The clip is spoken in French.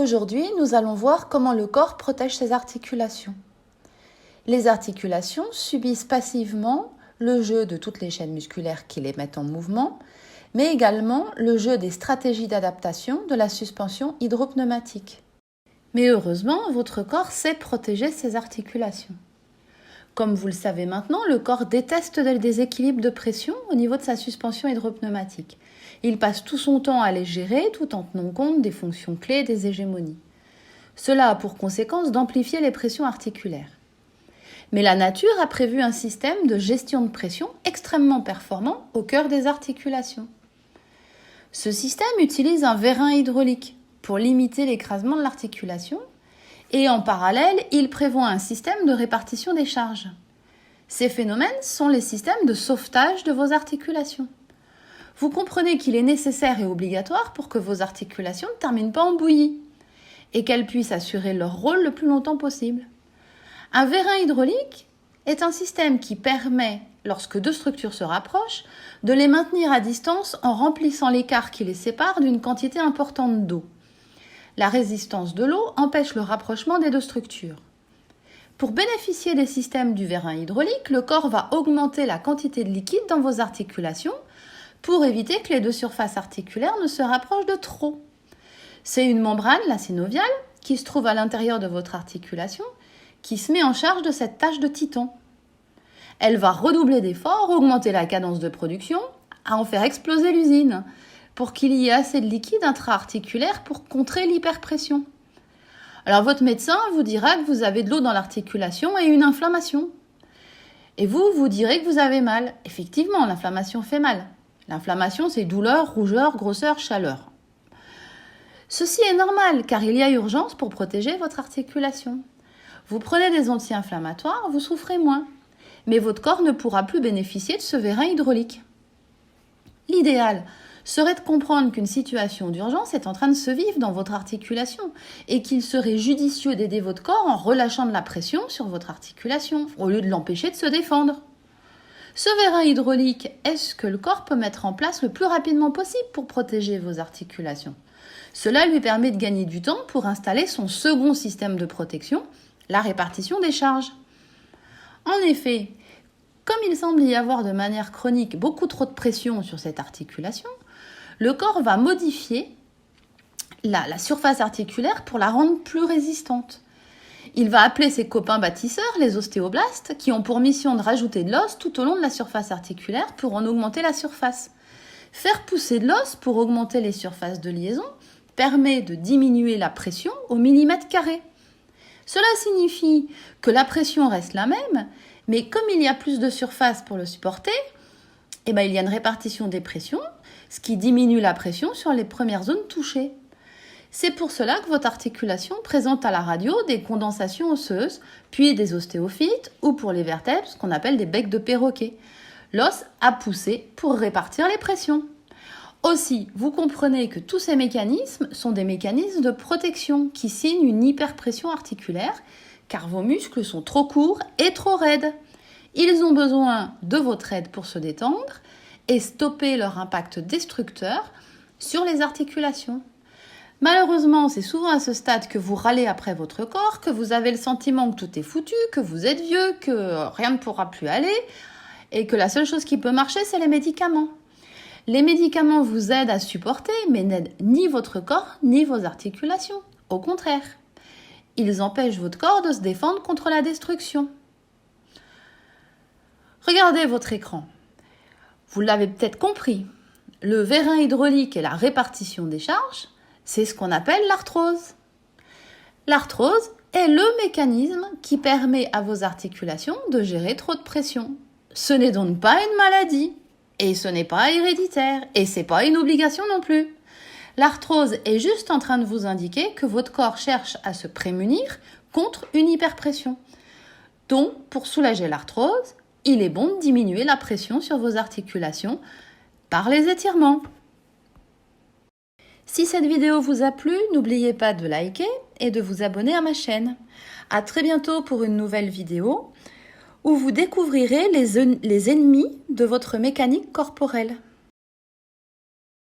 Aujourd'hui, nous allons voir comment le corps protège ses articulations. Les articulations subissent passivement le jeu de toutes les chaînes musculaires qui les mettent en mouvement, mais également le jeu des stratégies d'adaptation de la suspension hydropneumatique. Mais heureusement, votre corps sait protéger ses articulations. Comme vous le savez maintenant, le corps déteste le déséquilibre de pression au niveau de sa suspension hydropneumatique. Il passe tout son temps à les gérer tout en tenant compte des fonctions clés des hégémonies. Cela a pour conséquence d'amplifier les pressions articulaires. Mais la nature a prévu un système de gestion de pression extrêmement performant au cœur des articulations. Ce système utilise un vérin hydraulique pour limiter l'écrasement de l'articulation et en parallèle, il prévoit un système de répartition des charges. Ces phénomènes sont les systèmes de sauvetage de vos articulations. Vous comprenez qu'il est nécessaire et obligatoire pour que vos articulations ne terminent pas en bouillie et qu'elles puissent assurer leur rôle le plus longtemps possible. Un vérin hydraulique est un système qui permet, lorsque deux structures se rapprochent, de les maintenir à distance en remplissant l'écart qui les sépare d'une quantité importante d'eau. La résistance de l'eau empêche le rapprochement des deux structures. Pour bénéficier des systèmes du vérin hydraulique, le corps va augmenter la quantité de liquide dans vos articulations pour éviter que les deux surfaces articulaires ne se rapprochent de trop. C'est une membrane, la synoviale, qui se trouve à l'intérieur de votre articulation, qui se met en charge de cette tâche de titan. Elle va redoubler d'efforts, augmenter la cadence de production, à en faire exploser l'usine, pour qu'il y ait assez de liquide intra-articulaire pour contrer l'hyperpression. Alors votre médecin vous dira que vous avez de l'eau dans l'articulation et une inflammation. Et vous direz que vous avez mal. Effectivement, l'inflammation fait mal. L'inflammation, c'est douleur, rougeur, grosseur, chaleur. Ceci est normal car il y a urgence pour protéger votre articulation. Vous prenez des anti-inflammatoires, vous souffrez moins. Mais votre corps ne pourra plus bénéficier de ce vérin hydraulique. L'idéal serait de comprendre qu'une situation d'urgence est en train de se vivre dans votre articulation et qu'il serait judicieux d'aider votre corps en relâchant de la pression sur votre articulation au lieu de l'empêcher de se défendre. Ce vérin hydraulique est ce que le corps peut mettre en place le plus rapidement possible pour protéger vos articulations. Cela lui permet de gagner du temps pour installer son second système de protection, la répartition des charges. En effet, comme il semble y avoir de manière chronique beaucoup trop de pression sur cette articulation, le corps va modifier la surface articulaire pour la rendre plus résistante. Il va appeler ses copains bâtisseurs, les ostéoblastes, qui ont pour mission de rajouter de l'os tout au long de la surface articulaire pour en augmenter la surface. Faire pousser de l'os pour augmenter les surfaces de liaison permet de diminuer la pression au millimètre carré. Cela signifie que la pression reste la même, mais comme il y a plus de surface pour le supporter, il y a une répartition des pressions, ce qui diminue la pression sur les premières zones touchées. C'est pour cela que votre articulation présente à la radio des condensations osseuses, puis des ostéophytes, ou pour les vertèbres, ce qu'on appelle des becs de perroquet. L'os a poussé pour répartir les pressions. Aussi, vous comprenez que tous ces mécanismes sont des mécanismes de protection qui signent une hyperpression articulaire, car vos muscles sont trop courts et trop raides. Ils ont besoin de votre aide pour se détendre et stopper leur impact destructeur sur les articulations. Malheureusement, c'est souvent à ce stade que vous râlez après votre corps, que vous avez le sentiment que tout est foutu, que vous êtes vieux, que rien ne pourra plus aller et que la seule chose qui peut marcher, c'est les médicaments. Les médicaments vous aident à supporter, mais n'aident ni votre corps ni vos articulations. Au contraire, ils empêchent votre corps de se défendre contre la destruction. Regardez votre écran. Vous l'avez peut-être compris. Le vérin hydraulique et la répartition des charges, c'est ce qu'on appelle l'arthrose. L'arthrose est le mécanisme qui permet à vos articulations de gérer trop de pression. Ce n'est donc pas une maladie, et ce n'est pas héréditaire, et c'est pas une obligation non plus. L'arthrose est juste en train de vous indiquer que votre corps cherche à se prémunir contre une hyperpression. Donc, pour soulager l'arthrose, il est bon de diminuer la pression sur vos articulations par les étirements. Si cette vidéo vous a plu, n'oubliez pas de liker et de vous abonner à ma chaîne. À très bientôt pour une nouvelle vidéo où vous découvrirez les ennemis de votre mécanique corporelle.